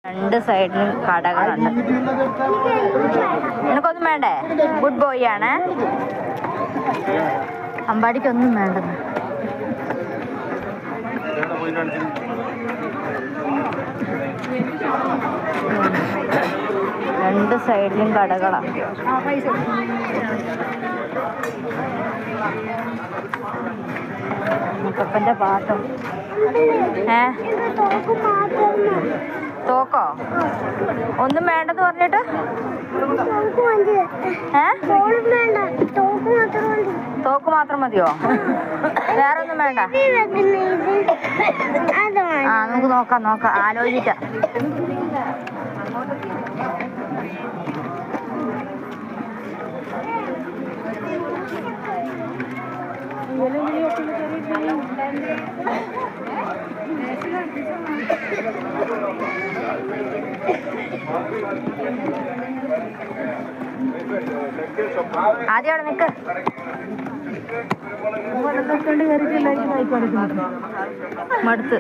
രണ്ട് സൈഡിലും കടകളുണ്ട്. നിനക്കൊന്നും വേണ്ടേ? ഗുഡ് ബോയ് ആണ്. അമ്പാടിക്കൊന്നും വേണ്ടെന്ന്. രണ്ട് സൈഡിലും കടകളാണ്. മുത്തപ്പന്റെ പാട്ടും. തോക്കോ? ഒന്നും വേണ്ടെന്ന് പറഞ്ഞിട്ട് തോക്ക് മാത്രം മതിയോ? വേറെ ഒന്നും വേണ്ട? ആ നമുക്ക് നോക്കാം ആലോചിക്കാം. ആദ്യം അവിടെ നിൽക്ക്. മടുത്ത്